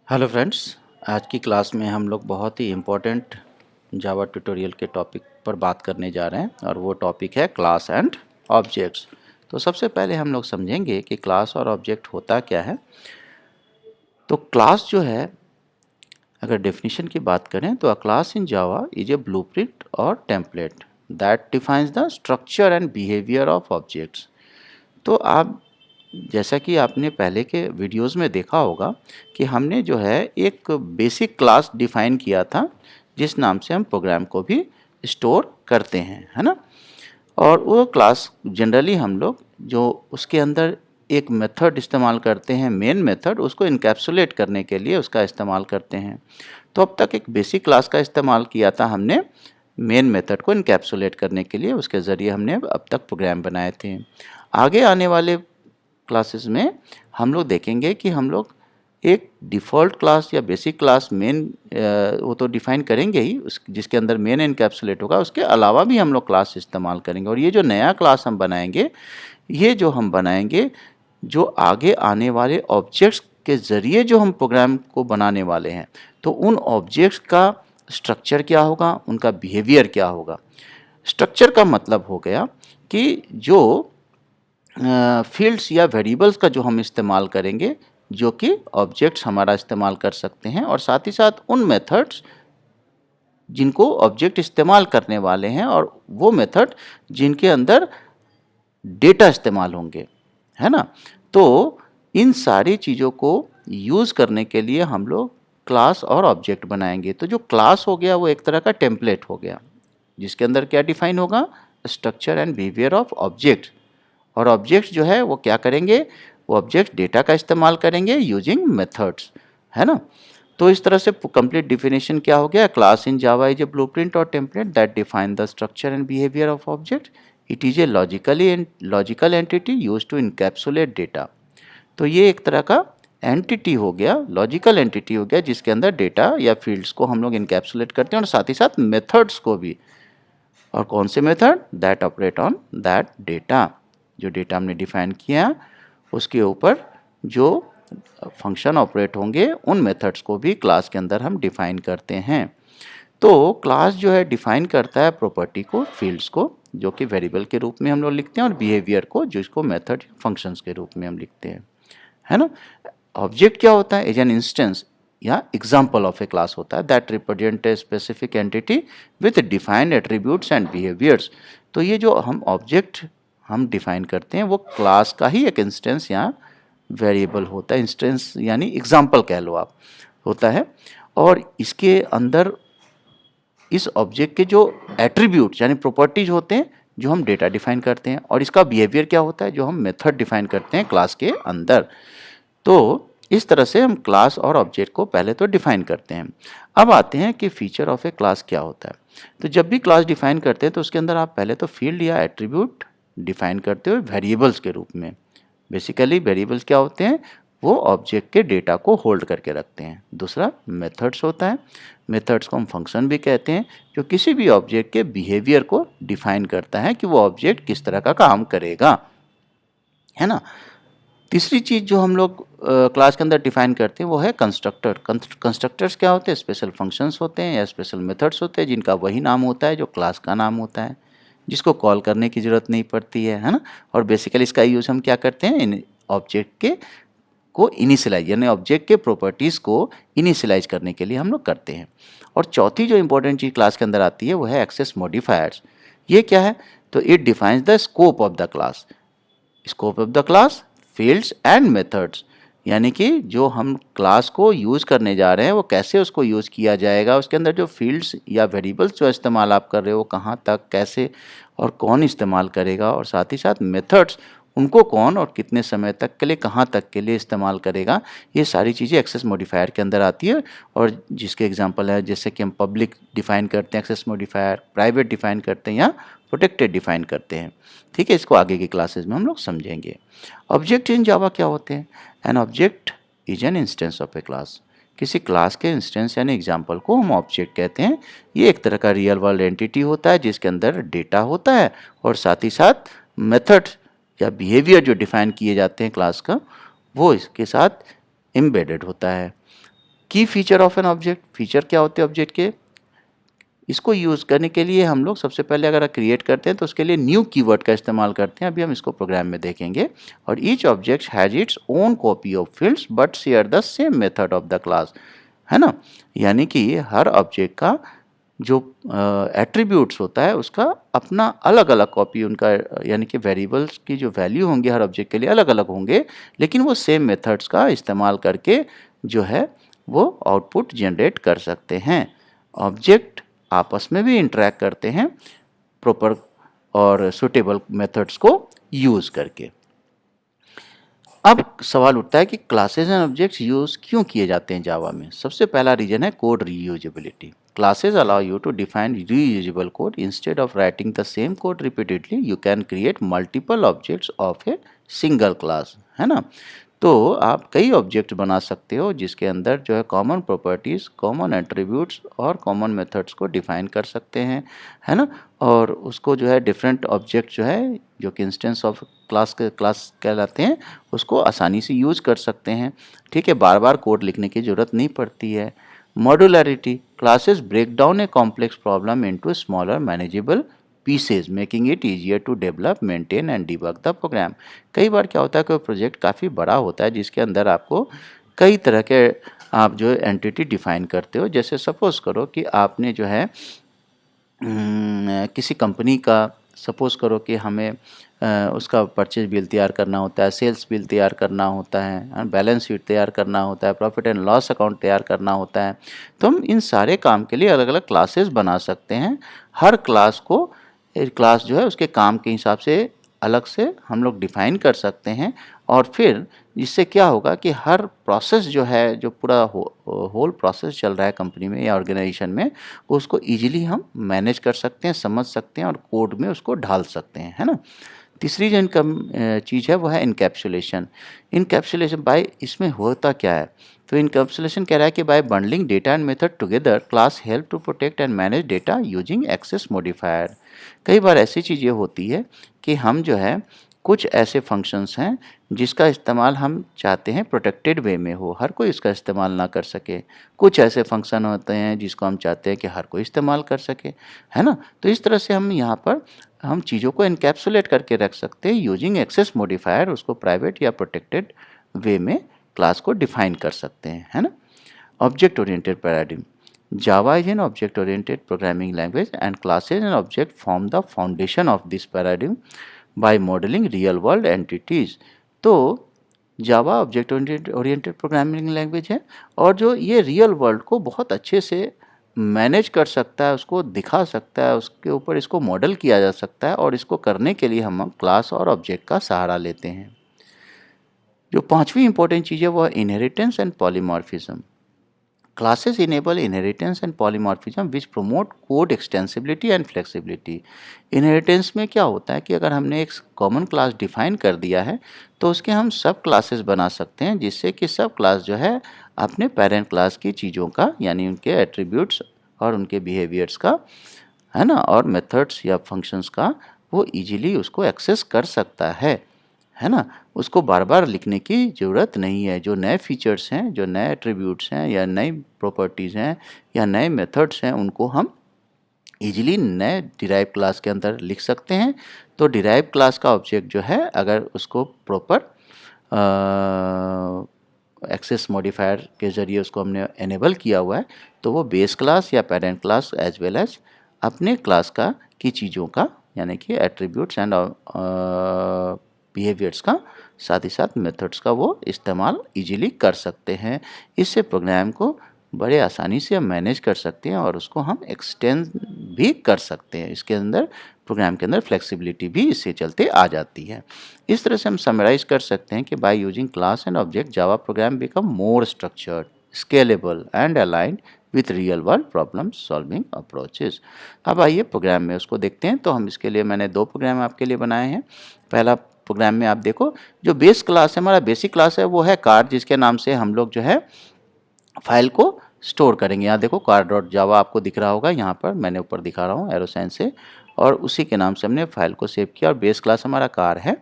Hello friends. आज की class में हम लोग बहुत ही इम्पोर्टेंट जावा ट्यूटोरियल के टॉपिक पर बात करने जा रहे हैं और वो टॉपिक है क्लास एंड ऑब्जेक्ट्स। तो सबसे पहले हम लोग समझेंगे कि क्लास और ऑब्जेक्ट होता क्या है। तो क्लास जो है, अगर डेफिनेशन की बात करें तो a class in Java is a blueprint or template that defines the structure and behaviour of objects. तो आप जैसा कि आपने पहले के वीडियोस में देखा होगा कि हमने जो है एक बेसिक क्लास डिफाइन किया था जिस नाम से हम प्रोग्राम को भी स्टोर करते हैं, है ना। और वो क्लास जनरली हम लोग जो उसके अंदर एक मेथड इस्तेमाल करते हैं, मेन मेथड, उसको इनकैप्सुलेट करने के लिए उसका इस्तेमाल करते हैं। तो अब तक एक बेसिक क्लास का इस्तेमाल किया था हमने मेन मेथड को इनकैप्सुलेट करने के लिए, उसके ज़रिए हमने अब तक प्रोग्राम बनाए थे। आगे आने वाले क्लासेस में हम लोग देखेंगे कि हम लोग एक डिफ़ॉल्ट क्लास या बेसिक क्लास मेन वो तो डिफ़ाइन करेंगे ही, उस जिसके अंदर मेन इनकैप्सुलेट होगा, उसके अलावा भी हम लोग क्लास इस्तेमाल करेंगे। और ये जो नया क्लास हम बनाएंगे, ये जो हम बनाएंगे, जो आगे आने वाले ऑब्जेक्ट्स के ज़रिए जो हम प्रोग्राम को बनाने वाले हैं, तो उन ऑब्जेक्ट्स का स्ट्रक्चर क्या होगा, उनका बिहेवियर क्या होगा। स्ट्रक्चर का मतलब हो गया कि जो फील्ड्स या वेरिएबल्स का जो हम इस्तेमाल करेंगे, जो कि ऑब्जेक्ट्स हमारा इस्तेमाल कर सकते हैं, और साथ ही साथ उन मेथड्स जिनको ऑब्जेक्ट इस्तेमाल करने वाले हैं, और वो मेथड जिनके अंदर डेटा इस्तेमाल होंगे, है ना। तो इन सारी चीज़ों को यूज़ करने के लिए हम लोग क्लास और ऑब्जेक्ट बनाएंगे। तो जो क्लास हो गया वो एक तरह का टेम्पलेट हो गया, जिसके अंदर क्या डिफाइन होगा, structure and behaviour of object. और ऑब्जेक्ट्स जो है वो क्या करेंगे, वो ऑब्जेक्ट डेटा का इस्तेमाल करेंगे यूजिंग मेथड्स, है ना। तो इस तरह से कंप्लीट डिफिनेशन क्या हो गया, class in Java is a blueprint or template that define the structure and behaviour of object. It is a logical entity use to encapsulate data. तो ये एक तरह का एंटिटी हो गया, लॉजिकल एंटिटी हो गया, जिसके अंदर डेटा या फील्ड्स को हम लोग इनकैप्सुलेट करते हैं, और साथ ही साथ मेथड्स को भी। और कौन से method, that operate on that data. जो डेटा हमने डिफाइन किया उसके ऊपर जो फंक्शन ऑपरेट होंगे, उन मेथड्स को भी क्लास के अंदर हम डिफाइन करते हैं। तो क्लास जो है डिफाइन करता है प्रॉपर्टी को, फील्ड्स को, जो कि वेरिएबल के रूप में हम लोग लिखते हैं, और बिहेवियर को, जिसको मेथड फंक्शंस के रूप में हम लिखते हैं, है ना। ऑब्जेक्ट क्या होता है, एज एन इंस्टेंस या एग्जाम्पल ऑफ ए क्लास होता है that represent a specific entity with defined attributes and behaviours. तो ये जो हम ऑब्जेक्ट हम डिफाइन करते हैं वो क्लास का ही एक इंस्टेंस या वेरिएबल होता है। इंस्टेंस यानी एग्जाम्पल कह लो आप, होता है। और इसके अंदर इस ऑब्जेक्ट के जो एट्रीब्यूट यानी प्रॉपर्टीज होते हैं, जो हम डेटा डिफाइन करते हैं, और इसका बिहेवियर क्या होता है, जो हम मेथड डिफाइन करते हैं क्लास के अंदर। तो इस तरह से हम क्लास और ऑब्जेक्ट को पहले तो डिफाइन करते हैं। अब आते हैं कि फीचर ऑफ ए क्लास क्या होता है। तो जब भी क्लास डिफाइन करते हैं तो उसके अंदर आप पहले तो फील्ड या एट्रीब्यूट डिफाइन करते हो वेरिएबल्स के रूप में। बेसिकली वेरिएबल्स क्या होते हैं, वो ऑब्जेक्ट के डेटा को होल्ड करके रखते हैं। दूसरा मेथड्स होता है, मेथड्स को हम फंक्शन भी कहते हैं, जो किसी भी ऑब्जेक्ट के बिहेवियर को डिफाइन करता है कि वो ऑब्जेक्ट किस तरह का काम करेगा, है ना। तीसरी चीज़ जो हम लोग क्लास के अंदर डिफाइन करते हैं वो है कंस्ट्रक्टर। कंस्ट्रक्टर्स क्या होते हैं, स्पेशल फंक्शंस होते हैं या स्पेशल मेथड्स होते हैं, जिनका वही नाम होता है जो क्लास का नाम होता है, जिसको कॉल करने की ज़रूरत नहीं पड़ती है ना। और बेसिकली इसका यूज़ हम क्या करते हैं, इन ऑब्जेक्ट के को इनिशियलाइज यानी ऑब्जेक्ट के प्रॉपर्टीज़ को इनिशियलाइज करने के लिए हम लोग करते हैं। और चौथी जो इंपॉर्टेंट चीज़ क्लास के अंदर आती है वो है एक्सेस मॉडिफायर्स। ये क्या है, तो it defines the scope of the class. Scope of the class, fields and methods, यानी कि जो हम क्लास को यूज़ करने जा रहे हैं वो कैसे उसको यूज़ किया जाएगा, उसके अंदर जो फील्ड्स या वेरिएबल्स जो इस्तेमाल आप कर रहे हो, कहाँ तक, कैसे और कौन इस्तेमाल करेगा, और साथ ही साथ मेथड्स, उनको कौन और कितने समय तक के लिए, कहाँ तक के लिए इस्तेमाल करेगा। ये सारी चीज़ें एक्सेस मॉडिफायर के अंदर आती है। और जिसके एग्जांपल है, जैसे कि हम पब्लिक डिफाइन करते हैं एक्सेस मॉडिफायर, प्राइवेट डिफाइन करते हैं, या प्रोटेक्टेड डिफाइन करते हैं। ठीक है, इसको आगे की क्लासेस में हम लोग समझेंगे। ऑब्जेक्ट इन जावा क्या होते हैं, an object is an instance of A class. किसी क्लास के इंस्टेंस यानी एग्जाम्पल को हम ऑब्जेक्ट कहते हैं। ये एक तरह का रियल वर्ल्ड एंटिटी होता है जिसके अंदर डेटा होता है, और साथ ही साथ मेथड या बिहेवियर जो डिफाइन किए जाते हैं क्लास का, वो इसके साथ एम्बेडेड होता है। की feature of an object, feature क्या होते हैं ऑब्जेक्ट के, इसको यूज़ करने के लिए हम लोग सबसे पहले अगर क्रिएट करते हैं तो उसके लिए न्यू कीवर्ड का इस्तेमाल करते हैं, अभी हम इसको प्रोग्राम में देखेंगे। और each object has its own copy of fields but share the same method of the class, है ना। यानी कि हर ऑब्जेक्ट का जो एट्रीब्यूट्स होता है उसका अपना अलग अलग कॉपी उनका, यानी कि वेरिएबल्स की जो वैल्यू होंगे हर ऑब्जेक्ट के लिए अलग अलग होंगे, लेकिन वो सेम मेथड्स का इस्तेमाल करके जो है वो आउटपुट जनरेट कर सकते हैं। ऑब्जेक्ट आपस में भी इंटरेक्ट करते हैं प्रॉपर और सुटेबल मेथड्स को यूज़ करके। अब सवाल उठता है कि क्लासेस एंड ऑब्जेक्ट्स यूज़ क्यों किए जाते हैं जावा में। सबसे पहला रीजन है code reusability. Classes allow you to define reusable code. Instead of writing the same code repeatedly, you can create multiple objects of a single class, है ना। तो आप कई ऑब्जेक्ट बना सकते हो जिसके अंदर जो है कॉमन प्रॉपर्टीज़, कॉमन एट्रीब्यूट्स और कॉमन मेथड्स को डिफाइन कर सकते हैं, है ना। और उसको जो है डिफरेंट ऑब्जेक्ट जो है जो कि इंस्टेंस ऑफ क्लास कहलाते हैं उसको आसानी से यूज़ कर सकते हैं, ठीक है। बार बार कोड लिखने की ज़रूरत नहीं पड़ती है। Modularity, classes break down a complex problem into smaller manageable pieces making it easier to develop, maintain and debug the program. कई बार क्या होता है कि प्रोजेक्ट काफ़ी बड़ा होता है जिसके अंदर आपको कई तरह के आप जो एंटिटी डिफाइन करते हो। जैसे सपोज़ करो कि आपने जो है किसी कंपनी का सपोज़ करो कि हमें उसका परचेज बिल तैयार करना होता है, सेल्स बिल तैयार करना होता है, बैलेंस शीट तैयार करना होता है, प्रॉफिट एंड लॉस अकाउंट तैयार करना होता है। तो हम इन सारे काम के लिए अलग अलग क्लासेस बना सकते हैं। हर क्लास को क्लास जो है उसके काम के हिसाब से अलग से हम लोग डिफ़ाइन कर सकते हैं। और फिर इससे क्या होगा कि हर प्रोसेस जो है, जो पूरा होल प्रोसेस चल रहा है कंपनी में या ऑर्गेनाइजेशन में, उसको ईजिली हम मैनेज कर सकते हैं, समझ सकते हैं और कोड में उसको ढाल सकते हैं, है ना। तीसरी जो इनकम चीज़ है वो है इनकैप्सुलेशन। इनकैप्सुलेशन बाय इसमें होता क्या है, तो इनकैप्सुलेशन कह रहा है कि by bundling data and method together class help to protect and manage data using access modifier. कई बार ऐसी चीज़ें होती है कि हम जो है कुछ ऐसे फंक्शंस हैं जिसका इस्तेमाल हम चाहते हैं प्रोटेक्टेड वे में हो, हर कोई इसका इस्तेमाल ना कर सके। कुछ ऐसे फंक्शन होते हैं जिसको हम चाहते हैं कि हर कोई इस्तेमाल कर सके, है ना। तो इस तरह से हम यहाँ पर हम चीज़ों को इनकैप्सुलेट करके रख सकते हैं यूजिंग एक्सेस मॉडिफायर, उसको प्राइवेट या प्रोटेक्टेड वे में क्लास को डिफाइन कर सकते हैं, है ना। Object oriented paradigm, Java is an object-oriented programming language and classes and objects form the foundation of this paradigm by modeling real-world entities। तो Java object-oriented programming language है और जो ये रियल वर्ल्ड को बहुत अच्छे से मैनेज कर सकता है, उसको दिखा सकता है, उसके ऊपर इसको मॉडल किया जा सकता है और इसको करने के लिए हम क्लास और ऑब्जेक्ट का सहारा लेते हैं। जो पांचवी इंपॉर्टेंट चीज़ है वो है inheritance and polymorphism. Classes enable inheritance and polymorphism which promote code extensibility and flexibility। Inheritance में क्या होता है कि अगर हमने एक कॉमन क्लास डिफाइन कर दिया है तो उसके हम सब क्लासेस बना सकते हैं, जिससे कि सब क्लास जो है अपने पेरेंट क्लास की चीज़ों का, यानी उनके एट्रीब्यूट्स और उनके बिहेवियर्स का, है ना, और मेथड्स या फंक्शंस का वो इजीली उसको एक्सेस कर सकता है ना। उसको बार बार लिखने की ज़रूरत नहीं है। जो नए फीचर्स हैं, जो नए एट्रीब्यूट्स हैं या नई प्रॉपर्टीज़ हैं या नए मेथड्स हैं, उनको हम इजीली नए डिराइव क्लास के अंदर लिख सकते हैं। तो डिराइव क्लास का ऑब्जेक्ट जो है अगर उसको प्रॉपर एक्सेस मॉडिफायर के ज़रिए उसको हमने एनेबल किया हुआ है तो वो बेस क्लास या parent class as well as अपने क्लास का की चीज़ों का, यानी कि एट्रीब्यूट्स एंड बिहेवियर्स का, साथ ही साथ मेथड्स का वो इस्तेमाल इजीली कर सकते हैं। इससे प्रोग्राम को बड़े आसानी से हम मैनेज कर सकते हैं और उसको हम एक्सटेंड भी कर सकते हैं। इसके अंदर प्रोग्राम के अंदर फ्लेक्सिबिलिटी भी इससे चलते आ जाती है। इस तरह से हम समराइज कर सकते हैं कि by using class and object Java program become more structured, scalable and aligned with real world problem solving approaches. अब आइए प्रोग्राम में उसको देखते हैं। तो हम इसके लिए मैंने दो प्रोग्राम आपके लिए बनाए हैं। पहला प्रोग्राम में आप देखो, जो बेस क्लास है, हमारा बेसिक क्लास है, वो है कार, जिसके नाम से हम लोग जो है फाइल को स्टोर करेंगे। यहाँ देखो car.java आपको दिख रहा होगा, यहाँ पर मैंने ऊपर दिखा रहा हूँ एरो साइन से, और उसी के नाम से हमने फाइल को सेव किया और बेस क्लास हमारा कार है।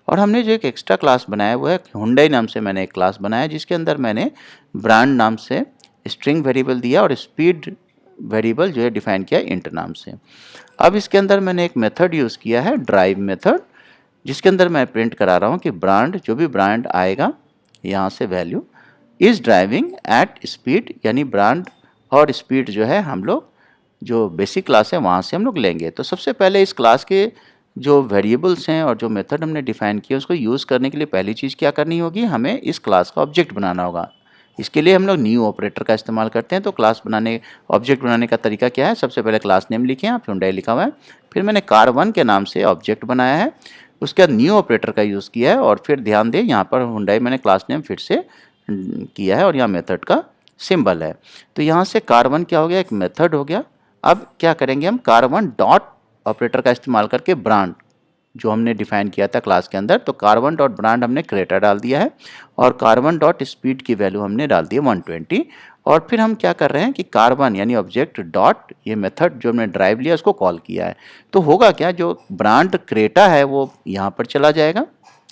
और हमने जो एक एक्स्ट्रा क्लास बनाया वो है Hyundai नाम से मैंने एक क्लास बनाया, जिसके अंदर मैंने ब्रांड नाम से स्ट्रिंग वेरिएबल दिया और स्पीड वेरिएबल जो है डिफाइन किया इंट नाम से। अब इसके अंदर मैंने एक मेथड यूज़ किया है ड्राइव मेथड, जिसके अंदर मैं प्रिंट करा रहा हूँ कि ब्रांड, जो भी ब्रांड आएगा यहाँ से value is driving at speed, यानी ब्रांड और स्पीड जो है हम लोग जो बेसिक क्लास है वहाँ से हम लोग लेंगे। तो सबसे पहले इस क्लास के जो वेरिएबल्स हैं और जो मेथड हमने डिफाइन किया उसको यूज़ करने के लिए पहली चीज़ क्या करनी होगी, हमें इस क्लास का ऑब्जेक्ट बनाना होगा। इसके लिए हम लोग न्यू ऑपरेटर का इस्तेमाल करते हैं। तो क्लास बनाने, ऑब्जेक्ट बनाने का तरीका क्या है, सबसे पहले क्लास नेम लिखे, आप Hyundai लिखा हुआ है, फिर मैंने car1 के नाम से ऑब्जेक्ट बनाया है, उसके बाद न्यू ऑपरेटर का यूज़ किया है और फिर ध्यान दें यहाँ पर Hyundai मैंने क्लास नेम फिर से किया है और यहाँ मेथड का सिंबल है। तो यहाँ से car1 क्या हो गया, एक मेथड हो गया। अब क्या करेंगे हम, car1 डॉट ऑपरेटर का इस्तेमाल करके ब्रांड जो हमने डिफाइन किया था क्लास के अंदर, तो car1 डॉट ब्रांड हमने क्रिएटर डाल दिया है और car1 डॉट स्पीड की वैल्यू हमने डाल दी है 120। और फिर हम क्या कर रहे हैं कि car1 यानी ऑब्जेक्ट डॉट ये मेथड जो हमने ड्राइव लिया उसको कॉल किया है। तो होगा क्या, जो ब्रांड क्रेटा है वो यहाँ पर चला जाएगा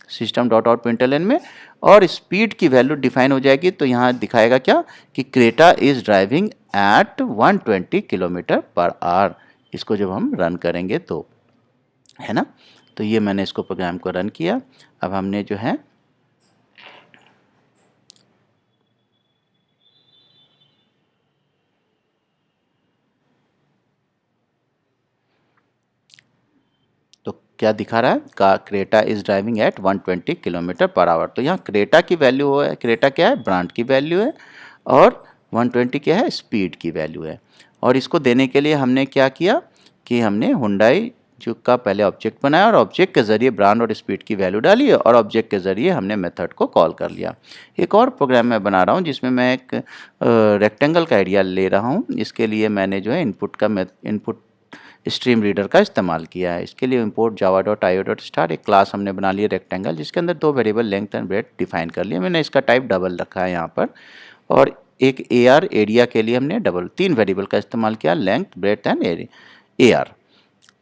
सिस्टम डॉट आउट प्रिंटलन में और स्पीड की वैल्यू डिफाइन हो जाएगी। तो यहाँ दिखाएगा क्या कि Creta is driving eight 120 kilometre per hour. इसको जब हम रन करेंगे तो, है ना, तो ये मैंने इसको प्रोग्राम को रन किया। अब हमने जो है तो क्या दिखा रहा है, का Creta is driving eight 120 kilometre per hour. तो यहाँ क्रेटा की वैल्यू है, क्रेटा क्या है, ब्रांड की वैल्यू है और 120 क्या है, स्पीड की वैल्यू है। और इसको देने के लिए हमने क्या किया कि हमने हुंडई जो का पहले ऑब्जेक्ट बनाया और ऑब्जेक्ट के ज़रिए ब्रांड और स्पीड की वैल्यू डाली है और ऑब्जेक्ट के ज़रिए हमने मेथड को कॉल कर लिया। एक और प्रोग्राम मैं बना रहा हूँ जिसमें मैं एक रेक्टेंगल का आइडिया ले रहा हूँ। इसके लिए मैंने जो है इनपुट स्ट्रीम रीडर का इस्तेमाल किया है। इसके लिए इंपोर्ट java.io.start एक क्लास हमने बना लिया रेक्टेंगल, जिसके अंदर दो variable length and breadth define कर लिया। मैंने इसका टाइप डबल रखा है यहाँ पर और एक AR एरिया के लिए हमने तीन वेरिएबल का इस्तेमाल किया, length, breadth and AR।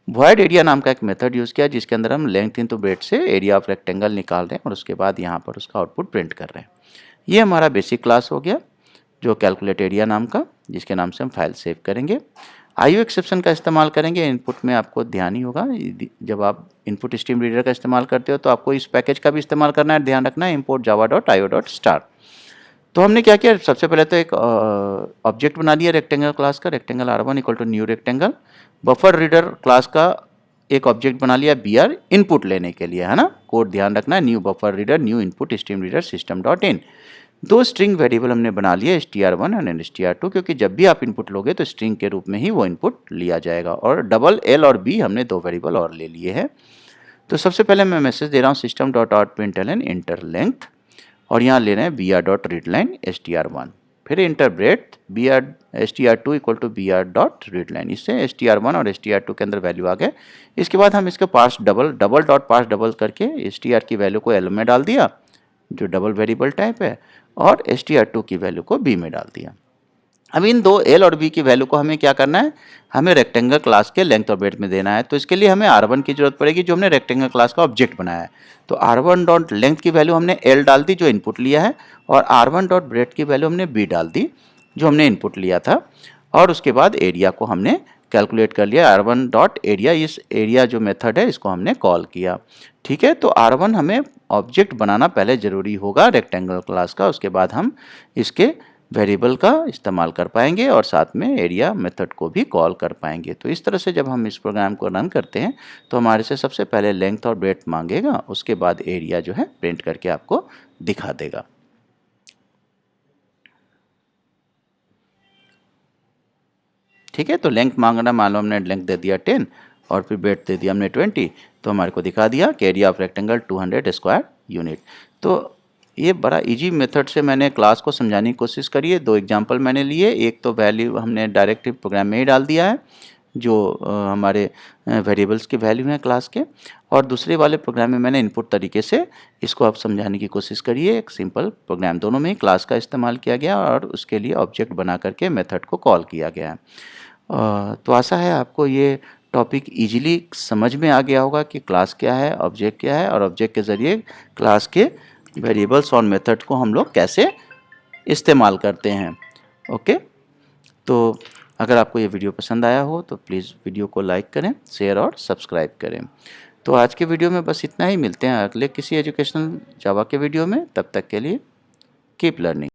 Void area नाम का एक मेथड यूज़ किया जिसके अंदर हम लेंथ इंटू ब्रेड्थ से एरिया ऑफ रेक्टेंगल निकाल रहे हैं और उसके बाद यहाँ पर उसका आउटपुट प्रिंट कर रहे हैं। ये हमारा बेसिक क्लास हो गया जो कैलकुलेट एरिया नाम का, जिसके नाम से हम फाइल सेव करेंगे। IO एक्सेप्शन का इस्तेमाल करेंगे। इनपुट में आपको ध्यान ही होगा, जब आप इनपुट स्ट्रीम रीडर का इस्तेमाल करते हो तो आपको इस पैकेज का भी इस्तेमाल करना है, ध्यान रखना है, import java.io.start। तो हमने क्या किया, सबसे पहले तो एक ऑब्जेक्ट बना लिया रेक्टेंगल क्लास का, rectangle R1 equal to new rectangle. Buffer reader class का एक ऑब्जेक्ट बना लिया BR इनपुट लेने के लिए, है ना, कोड ध्यान रखना है, new buffer reader, new input stream reader system dot in. दो स्ट्रिंग वेरिएबल हमने बना लिए str1 और str2, क्योंकि जब भी आप इनपुट लोगे तो स्ट्रिंग के रूप में ही वो इनपुट लिया जाएगा। और डबल L और B हमने दो वेरिएबल और ले लिए हैं। तो सबसे पहले मैं मैसेज दे रहा हूँ system dot out println inter length और यहाँ ले रहे हैं BR डॉट रीडलाइन str1, फिर enter breadth BR str2 equal to BR dot readline. इससे str1 और str2 के अंदर वैल्यू आ गए। इसके बाद हम इसके पास डबल डॉट पास डबल करके str की वैल्यू को L में डाल दिया जो डबल वेरिएबल टाइप है और str2 की वैल्यू को B में डाल दिया। अब इन दो L और B की वैल्यू को हमें क्या करना है, हमें रेक्टेंगल क्लास के लेंथ और ब्रेड्थ में देना है। तो इसके लिए हमें R1 की जरूरत पड़ेगी जो हमने रेक्टेंगल क्लास का ऑब्जेक्ट बनाया है। तो R1 डॉट लेंथ की वैल्यू हमने L डाल दी जो इनपुट लिया है और R1 डॉट ब्रेड्थ की वैल्यू हमने B डाल दी जो हमने इनपुट लिया था। और उसके बाद एरिया को हमने कैलकुलेट कर लिया, R1 डॉट एरिया, इस एरिया जो मेथड है इसको हमने कॉल किया। ठीक है, तो R1 हमें ऑब्जेक्ट बनाना पहले ज़रूरी होगा रेक्टेंगल क्लास का, उसके बाद हम इसके वेरिएबल का इस्तेमाल कर पाएंगे और साथ में एरिया मेथड को भी कॉल कर पाएंगे। तो इस तरह से जब हम इस प्रोग्राम को रन करते हैं तो हमारे से सबसे पहले लेंथ और ब्रेड्थ मांगेगा, उसके बाद एरिया जो है प्रिंट करके आपको दिखा देगा। ठीक है, तो लेंथ मांगना, मान लो हमने लेंथ दे दिया 10 और फिर ब्रेड्थ दे दिया हमने 20, तो हमारे को दिखा दिया कि area of rectangle 200 square unit. तो ये बड़ा इजी मेथड से मैंने क्लास को समझाने की कोशिश करी है। दो एग्जांपल मैंने लिए, एक तो वैल्यू हमने डायरेक्ट प्रोग्राम में ही डाल दिया है जो हमारे वेरिएबल्स की वैल्यू हैं क्लास के, और दूसरे वाले प्रोग्राम में मैंने इनपुट तरीके से इसको आप समझाने की कोशिश करी है। एक सिंपल प्रोग्राम, दोनों में ही क्लास का इस्तेमाल किया गया और उसके लिए ऑब्जेक्ट बना करके मेथड को कॉल किया गया है। तो आशा है आपको ये टॉपिक इजीली समझ में आ गया होगा कि क्लास क्या है, ऑब्जेक्ट क्या है और ऑब्जेक्ट के ज़रिए क्लास के वेरिएबल्स और मेथड को हम लोग कैसे इस्तेमाल करते हैं। ओके, तो अगर आपको ये वीडियो पसंद आया हो तो प्लीज़ वीडियो को लाइक करें, शेयर और सब्सक्राइब करें। तो आज के वीडियो में बस इतना ही, मिलते हैं अगले किसी एजुकेशनल जावा के वीडियो में। तब तक के लिए कीप लर्निंग।